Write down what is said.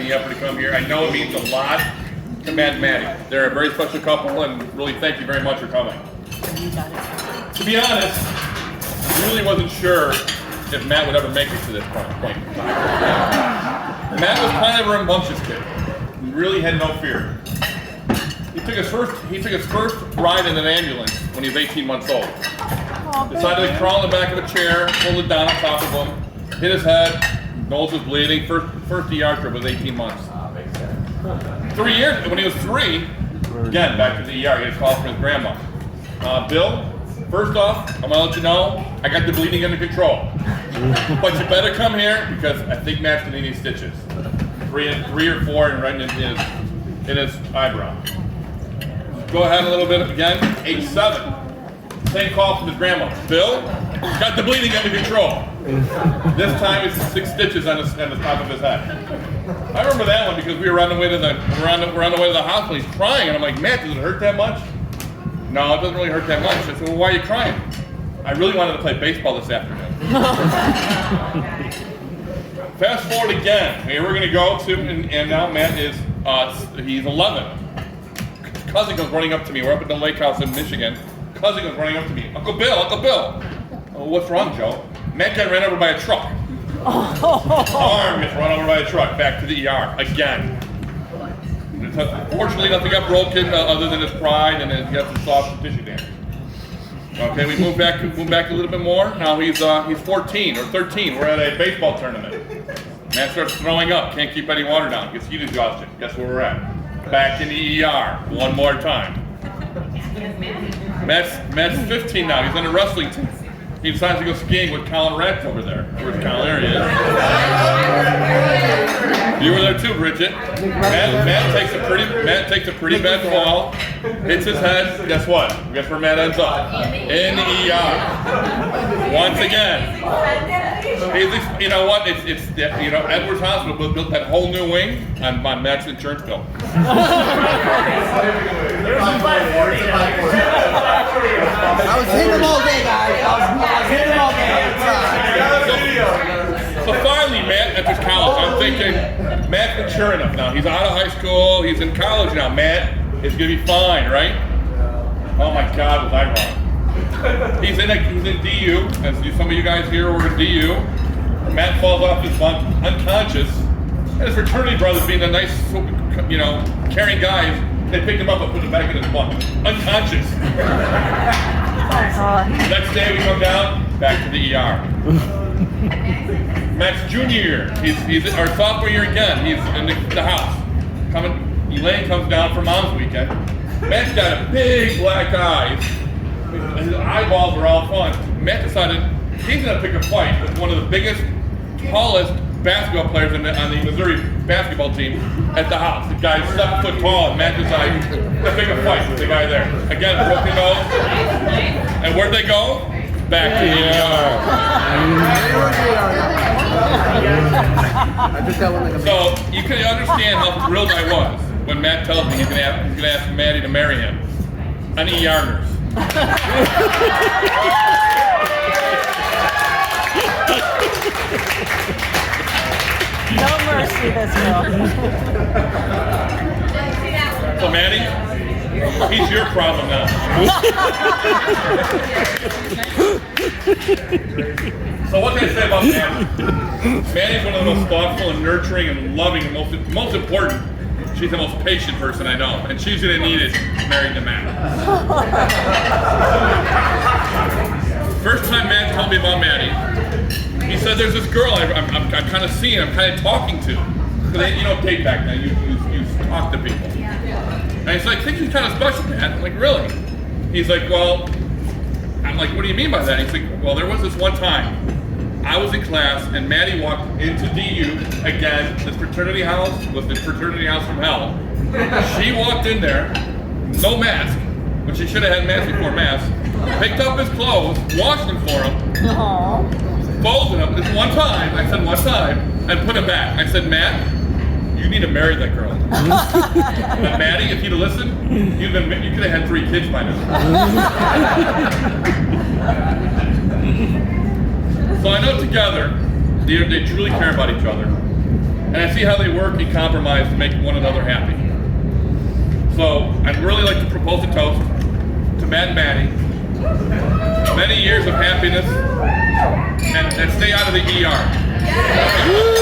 making the effort to come here. I know it means a lot to Matt and Maddie. They're a very special couple, and really thank you very much for coming. You got it. To be honest, I really wasn't sure if Matt would ever make it to this point. Matt was kind of a rambunctious kid. He really had no fear. He took his first ride in an ambulance when he was 18 months old. Decided to crawl in the back of a chair, pull it down on top of him, hit his head, nose was bleeding. First ER trip was 18 months. 3 years, when he was 3, again, back to the ER, he had a call from his grandma. Bill, first off, I'm gonna let you know, I got the bleeding under control. But you better come here because I think Matt's gonna need stitches. 3 or 4 and right in his eyebrow. Go ahead a little bit again, age 7. Same call from his grandma. Bill, got the bleeding under control. This time it's 6 stitches on the top of his head. I remember that one because we were on the way to the hospital. He's crying, and I'm like, Matt, does it hurt that much? No, it doesn't really hurt that much. I said, well, why are you crying? I really wanted to play baseball this afternoon. Fast forward again. Here we're going to go to, and now Matt is, he's 11. Cousin comes running up to me. We're up at the lake house in Michigan. Cousin comes running up to me. Uncle Bill. Oh, what's wrong, Joe? Matt got ran over by a truck. Arm gets run over by a truck. Back to the ER again. Fortunately, nothing got broken other than his pride, and then he got some soft tissue damage. Okay, we move back a little bit more. Now he's 14 or 13. We're at a baseball tournament. Matt starts throwing up. Can't keep any water down. Gets heat exhaustion. Guess where we're at? Back in the ER one more time. Matt's 15 now. He's on a wrestling team. He decides to go skiing with Colin Ratz over there. Where's Colin? There he is. You were there too, Bridget. Matt takes a pretty bad fall, hits his head. Guess what? Guess where Matt ends up? In the ER. Once again. You know what? Edwards Hospital built that whole new wing on Matt's insurance bill. I was hitting them all day, guys. I was hitting them all day. So finally, Matt enters college. I'm thinking, Matt's mature enough now. He's out of high school. He's in college now. Matt is going to be fine, right? Oh my God, was I wrong? He's in DU. As some of you guys here were in DU. Matt falls off his bunk, unconscious. And his fraternity brothers, being a nice, caring guys, they picked him up and put him back in his bunk, unconscious. Next day we come down, back to the ER. Matt's junior year. He's our sophomore year again. He's in the house. Elaine comes down for Mom's weekend. Matt's got a big black eyes. His eyeballs are all fun. Matt decided he's going to pick a fight with one of the biggest, tallest basketball players on the Missouri basketball team at the house. The guy's 7 foot tall, and Matt decided to pick a fight with the guy there. Again, broken nose. And where'd they go? Back to the ER. So you can understand how thrilled I was when Matt tells me he's going to ask Maddie to marry him. An ER nurse. No mercy, this girl. So Maddie, he's your problem now. So what can I say about Maddie? Maddie's one of the most thoughtful and nurturing and loving and most important. She's the most patient person I know, and she's gonna need it married to Matt. First time Matt told me about Maddie, he said, "There's this girl I'm kind of seeing, I'm kind of talking to." Because you don't date back then, you talk to people. And he's like, "I think she's kind of special, Matt." I'm like, "Really?" He's like, "Well," I'm like, "What do you mean by that?" He's like, "Well, there was this one time. I was in class and Maddie walked into DU again. This fraternity house was the fraternity house from hell. She walked in there, no mask, but she should have had mask before mask. Picked up his clothes, washed them for him, folded them this one time. I said one time, and put them back. I said, Matt, you need to marry that girl. But Maddie, if you'd have listened, you could have had 3 kids by now. So I know together, they truly care about each other. and I see how they work and compromise to make one another happy. So I'd really like to propose a toast to Matt and Maddie. Many years of happiness, and stay out of the ER.